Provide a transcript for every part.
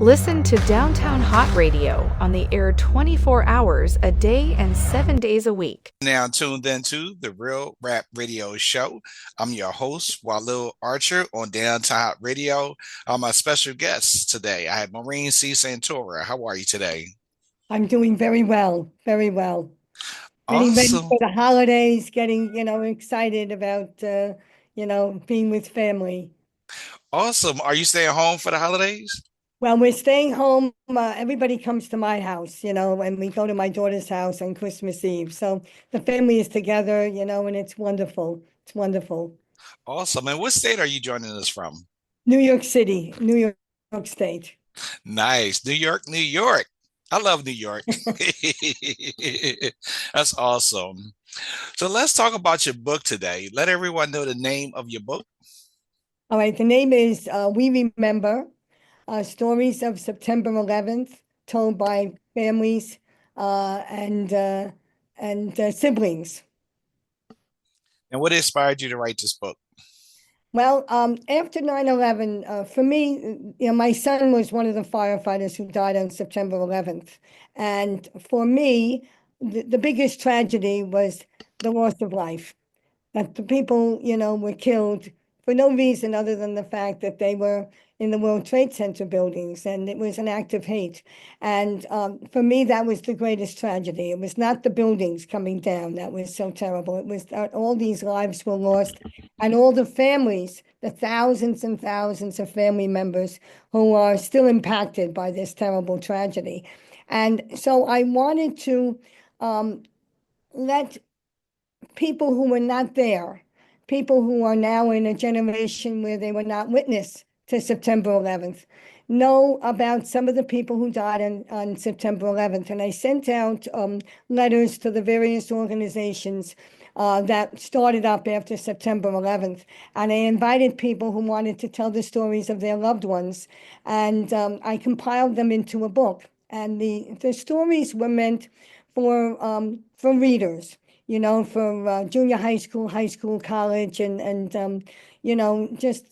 Listen to Downtown Hot Radio on the air 24 hours a day and 7 days a week. Now tuned into the Real Rap Radio Show. I'm your host, Walil Archer on Downtown Hot Radio. I'm a special guest today. I have Maureen C. Santora. How are you today? I'm doing very well, very well. Getting ready Awesome. for the holidays, getting, excited about, being with family. Awesome. Are you staying home for the holidays? Well, we're staying home. Everybody comes to my house, and we go to my daughter's house on Christmas Eve. So the family is together, and it's wonderful. It's wonderful. Awesome. And what state are you joining us from? New York City, New York State. Nice. New York, New York. I love New York. That's awesome. So let's talk about your book today. Let everyone know the name of your book. All right, the name is We Remember, Stories of September 11th, told by families and siblings. And what inspired you to write this book? Well, after 9/11, for me, my son was one of the firefighters who died on September 11th. And for me, the biggest tragedy was the loss of life, that the people, were killed for no reason other than the fact that they were in the World Trade Center buildings, and it was an act of hate. And for me, that was the greatest tragedy. It was not the buildings coming down that was so terrible. It was that all these lives were lost, and all the families, the thousands and thousands of family members who are still impacted by this terrible tragedy. And so I wanted to let people who were not there, people who are now in a generation where they were not witness to September 11th, know about some of the people who died on September 11th. And I sent out letters to the various organizations that started up after September 11th. And I invited people who wanted to tell the stories of their loved ones. And I compiled them into a book. And the stories were meant for readers, for junior high school, college, and just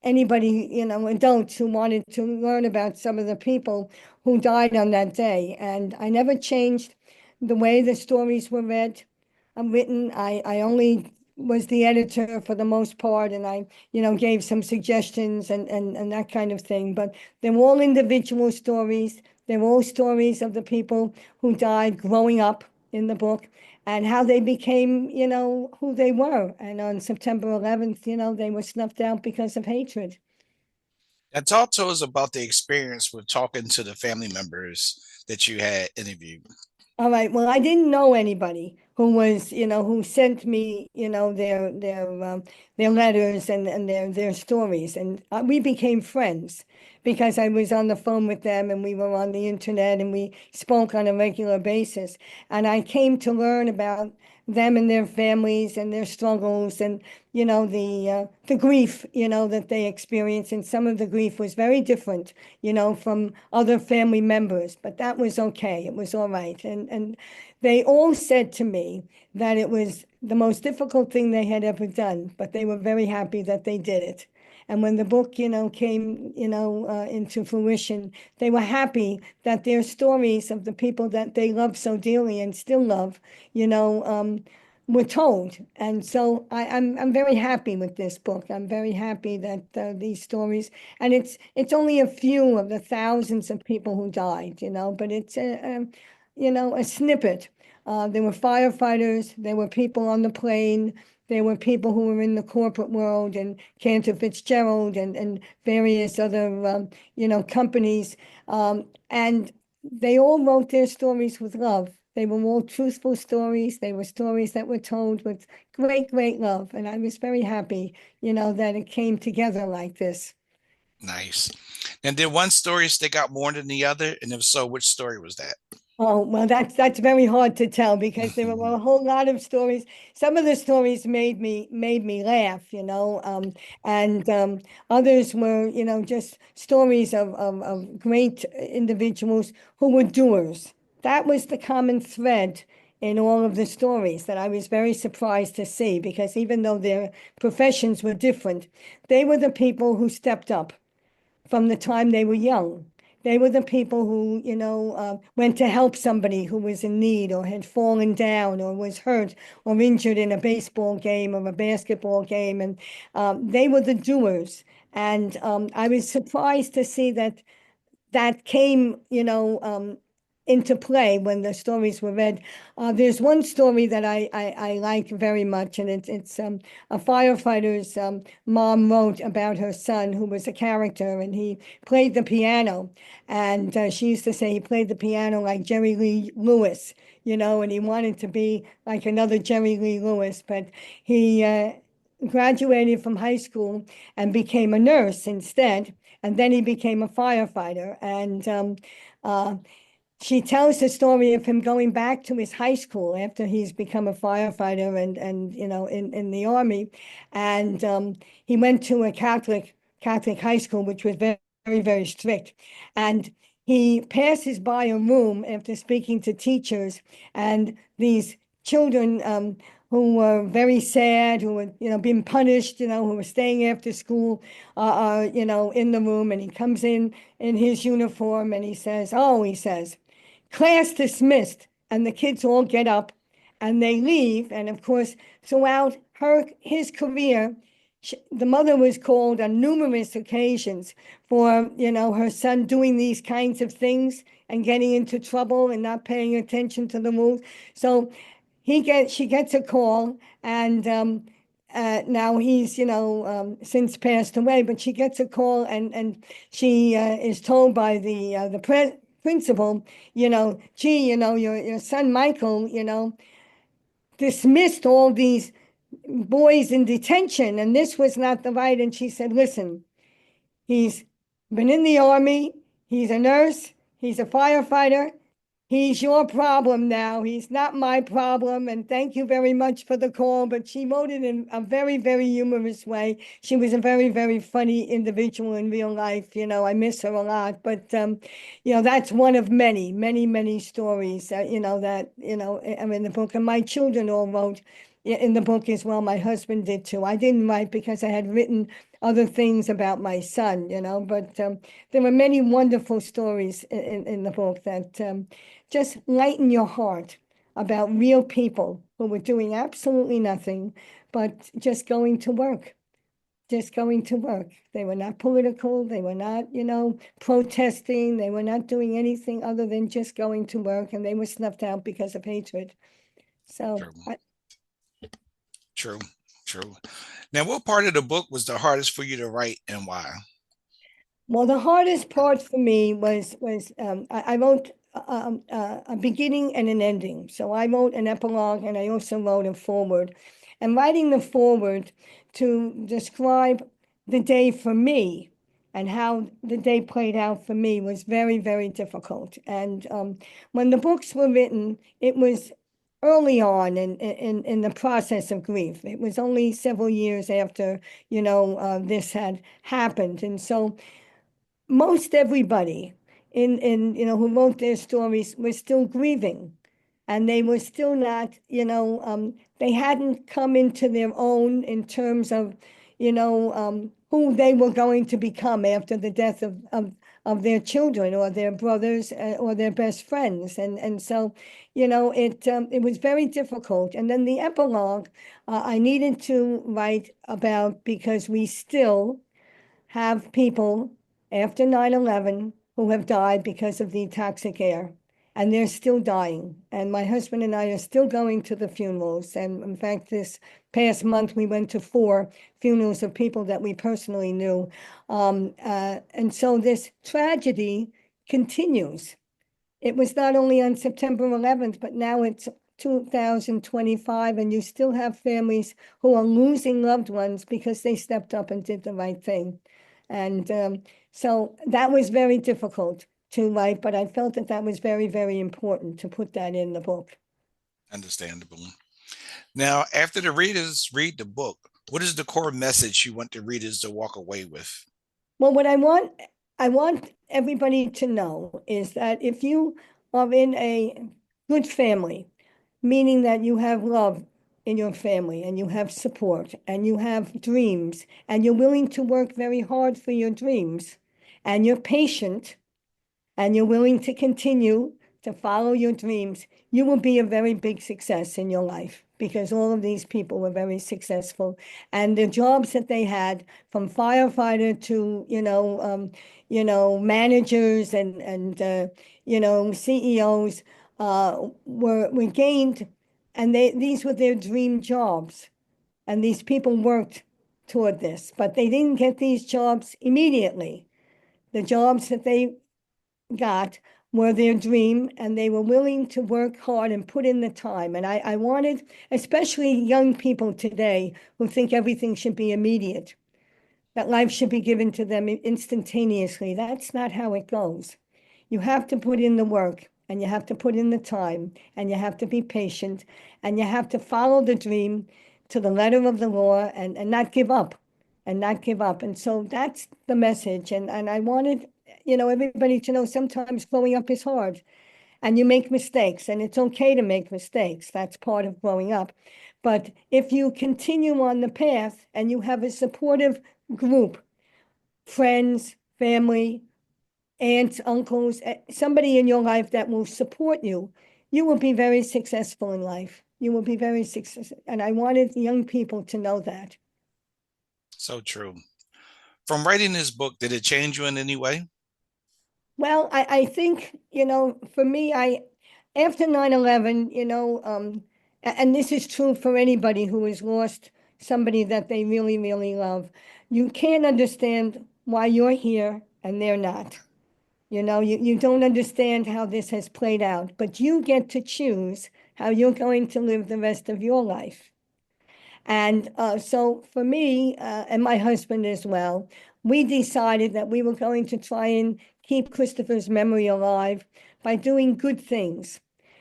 anybody, adults who wanted to learn about some of the people who died on that day. And I never changed the way the stories were written. I only was the editor for the most part, and I, gave some suggestions and that kind of thing. But they're all individual stories. They're all stories of the people who died growing up in the book and how they became, who they were. And on September 11th, they were snuffed out because of hatred. And talk to us about the experience with talking to the family members that you had interviewed. All right. Well, I didn't know anybody who was, who sent me, their letters and their stories, and we became friends because I was on the phone with them and we were on the internet and we spoke on a regular basis. And I came to learn about them and their families and their struggles and the grief that they experienced, and some of the grief was very different from other family members, but that was okay. It was all right. And they all said to me that it was the most difficult thing they had ever done, but they were very happy that they did it. And when the book, came, into fruition, they were happy that their stories of the people that they love so dearly and still love, were told. And so I'm very happy with this book. I'm very happy that these stories, and it's only a few of the thousands of people who died, but it's a snippet. There were firefighters, there were people on the plane, there were people who were in the corporate world and Cantor Fitzgerald and various other, companies. And they all wrote their stories with love. They were all truthful stories. They were stories that were told with great, great love. And I was very happy, that it came together like this. Nice. And did one story stick out more than the other? And if so, which story was that? Oh, well, that's very hard to tell because there were a whole lot of stories. Some of the stories made me laugh, and others were, just stories of great individuals who were doers. That was the common thread in all of the stories that I was very surprised to see, because even though their professions were different, they were the people who stepped up from the time they were young. They were the people who, went to help somebody who was in need or had fallen down or was hurt or injured in a baseball game or a basketball game. And they were the doers. And I was surprised to see that came, into play when the stories were read. There's one story that I like very much, and it's a firefighter's mom wrote about her son, who was a character, and he played the piano. And she used to say he played the piano like Jerry Lee Lewis, and he wanted to be like another Jerry Lee Lewis, but he graduated from high school and became a nurse instead. And then he became a firefighter. And she tells the story of him going back to his high school after he's become a firefighter and in the army. And he went to a Catholic high school, which was very, very, very strict. And he passes by a room after speaking to teachers, and these children who were very sad, who were, being punished, who were staying after school, are, in the room. And he comes in his uniform and he says, class dismissed. And the kids all get up and they leave. And of course, throughout his career, the mother was called on numerous occasions for, her son doing these kinds of things and getting into trouble and not paying attention to the rules. So she gets a call, and now he's, since passed away, but she gets a call, and she is told by the principal, gee, your son Michael, dismissed all these boys in detention, and this was not the right. And she said, listen, he's been in the army, he's a nurse, he's a firefighter. He's your problem now. He's not my problem. And thank you very much for the call. But she wrote it in a very, very humorous way. She was a very, very funny individual in real life. I miss her a lot. But, that's one of many, many, many stories, that are in the book. And my children all wrote in the book as well. My husband did too. I didn't write because I had written other things about my son, but there were many wonderful stories in the book that just lighten your heart about real people who were doing absolutely nothing, but just going to work. Just going to work. They were not political. They were not, protesting. They were not doing anything other than just going to work, and they were snuffed out because of hatred. So True. Now, what part of the book was the hardest for you to write, and why? Well, the hardest part for me was I wrote a beginning and an ending. So I wrote an epilogue, and I also wrote a foreword. And writing the foreword to describe the day for me and how the day played out for me was very, very difficult. And when the books were written, it was early on in the process of grief. It was only several years after, this had happened. And so most everybody who wrote their stories was still grieving, and they were still not, they hadn't come into their own in terms of, who they were going to become after the death of their children or their brothers or their best friends. And so, it was very difficult. And then the epilogue, I needed to write about, because we still have people after 9/11 who have died because of the toxic air, and they're still dying. And my husband and I are still going to the funerals. And in fact, this past month, we went to 4 funerals of people that we personally knew. And so this tragedy continues. It was not only on September 11th, but now it's 2025, and you still have families who are losing loved ones because they stepped up and did the right thing. And so that was very difficult to write, but I felt that was very, very important to put that in the book. Understandable. Now, after the readers read the book, what is the core message you want the readers to walk away with? Well, what I want everybody to know is that if you are in a good family, meaning that you have love in your family and you have support and you have dreams and you're willing to work very hard for your dreams and you're patient, and you're willing to continue to follow your dreams, you will be a very big success in your life, because all of these people were very successful. And the jobs that they had, from firefighter to, managers and CEOs, were gained, and these were their dream jobs. And these people worked toward this, but they didn't get these jobs immediately. The jobs that they got were their dream, and they were willing to work hard and put in the time. And I wanted, especially young people today who think everything should be immediate, that life should be given to them instantaneously. That's not how it goes. You have to put in the work, and you have to put in the time, and you have to be patient, and you have to follow the dream to the letter of the law, and not give up, and not give up. And so that's the message. And I wanted, everybody to know sometimes growing up is hard, and you make mistakes, and it's okay to make mistakes. That's part of growing up. But if you continue on the path and you have a supportive group, friends, family, aunts, uncles, somebody in your life that will support you, you will be very successful in life. You will be very successful. And I wanted young people to know that. So true. From writing this book, did it change you in any way? Well, I think, for me, after 9/11, and this is true for anybody who has lost somebody that they really, really love, you can't understand why you're here and they're not. You don't understand how this has played out, but you get to choose how you're going to live the rest of your life. And so for me, and my husband as well, we decided that we were going to try and keep Christopher's memory alive by doing good things.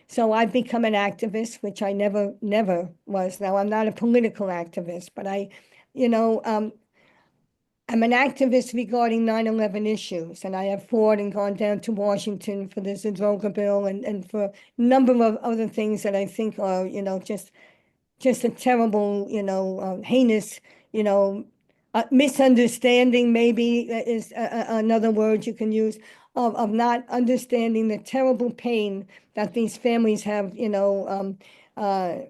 So I've become an activist, which I never was. Now, I'm not a political activist, but I'm an activist regarding 9/11 issues, and I have fought and gone down to Washington for the Zadroga bill and for a number of other things that I think are, just a terrible, heinous, misunderstanding, maybe is another word you can use, of not understanding the terrible pain that these families have,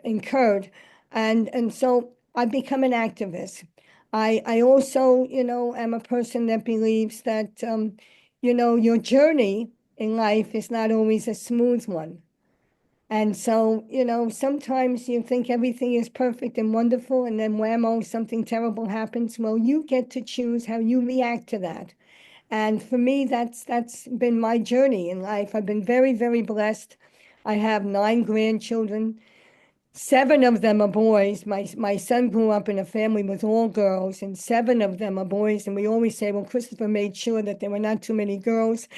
incurred. And so I've become an activist. I also, am a person that believes that, your journey in life is not always a smooth one. And so, sometimes you think everything is perfect and wonderful, and then whammo, something terrible happens. Well, you get to choose how you react to that. And for me, that's been my journey in life. I've been very, very blessed. I have 9 grandchildren. 7 of them are boys. My son grew up in a family with all girls, and 7 of them are boys. And we always say, well, Christopher made sure that there were not too many girls,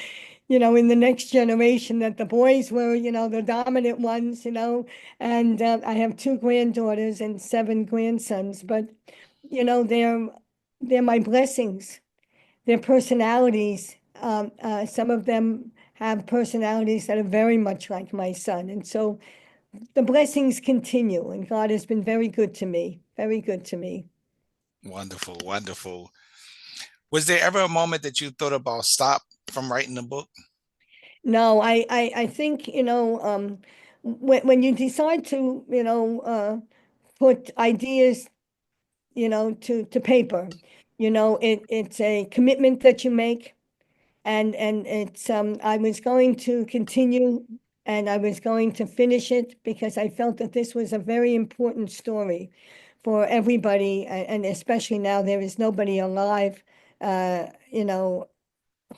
in the next generation, that the boys were, the dominant ones, and I have 2 granddaughters and 7 grandsons, but, they're my blessings. Their personalities, some of them have personalities that are very much like my son. And so the blessings continue, and God has been very good to me, very good to me. Wonderful, wonderful. Was there ever a moment that you thought about stop from writing the book? No, I think, when you decide to, put ideas, to paper, it's a commitment that you make. And it's, I was going to continue, and I was going to finish it, because I felt that this was a very important story for everybody. And especially now, there is nobody alive,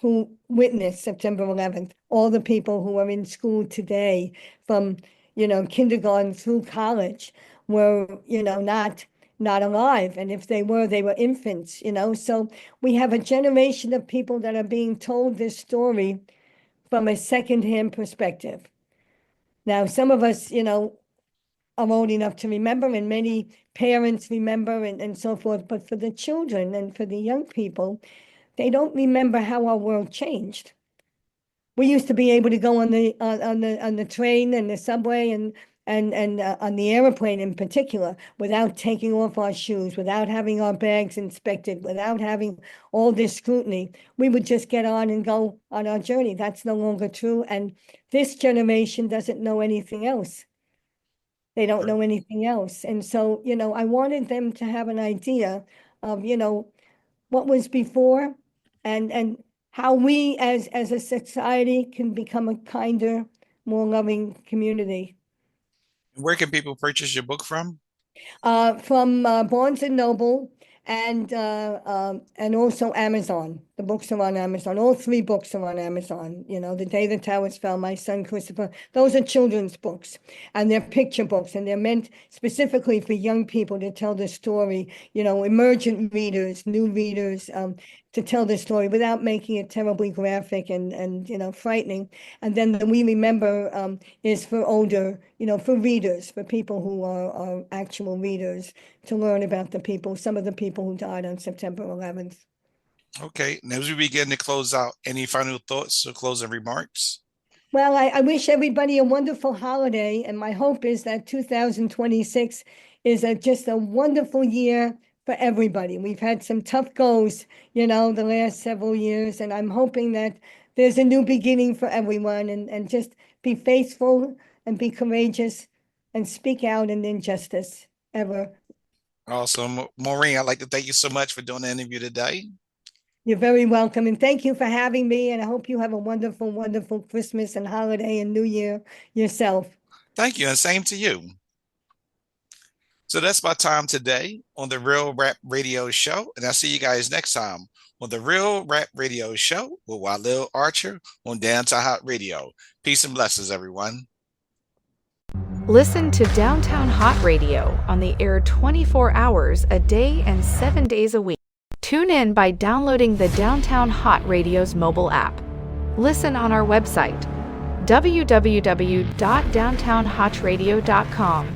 who witnessed September 11th. All the people who are in school today, from, kindergarten through college, were, not alive. And if they were infants, So we have a generation of people that are being told this story from a secondhand perspective. Now, some of us, are old enough to remember, and many parents remember, and so forth. But for the children and for the young people, they don't remember how our world changed. We used to be able to go on the train and the subway, and and on the airplane in particular, without taking off our shoes, without having our bags inspected, without having all this scrutiny, we would just get on and go on our journey. That's no longer true. And this generation doesn't know anything else. They don't know anything else. And so, I wanted them to have an idea of, what was before and how we as a society can become a kinder, more loving community. Where can people purchase your book from? From Barnes and Noble and also Amazon. The books are on Amazon. All three books are on Amazon. The Day the Towers Fell, My Son Christopher. Those are children's books, and they're picture books, and they're meant specifically for young people to tell the story. Emergent readers, new readers, to tell the story without making it terribly graphic and frightening. And then the We Remember is for older, for readers, for people who are actual readers, to learn about some of the people who died on September 11th. Okay. And as we begin to close out, any final thoughts or closing remarks? Well, I wish everybody a wonderful holiday, and my hope is that 2026 is just a wonderful year for everybody. We've had some tough goes, the last several years, and I'm hoping that there's a new beginning for everyone, and just be faithful and be courageous and speak out in injustice ever. Awesome. Maureen, I'd like to thank you so much for doing the interview today. You're very welcome, and thank you for having me, and I hope you have a wonderful, wonderful Christmas and holiday and New Year yourself. Thank you, and same to you. So that's my time today on the Real Rap Radio Show, and I'll see you guys next time on the Real Rap Radio Show with Walil Archer on Downtown Hott Radio. Peace and blessings, everyone. Listen to Downtown Hott Radio on the air 24 hours a day and 7 days a week. Tune in by downloading the Downtown Hott Radio's mobile app. Listen on our website, www.downtownhottradio.com.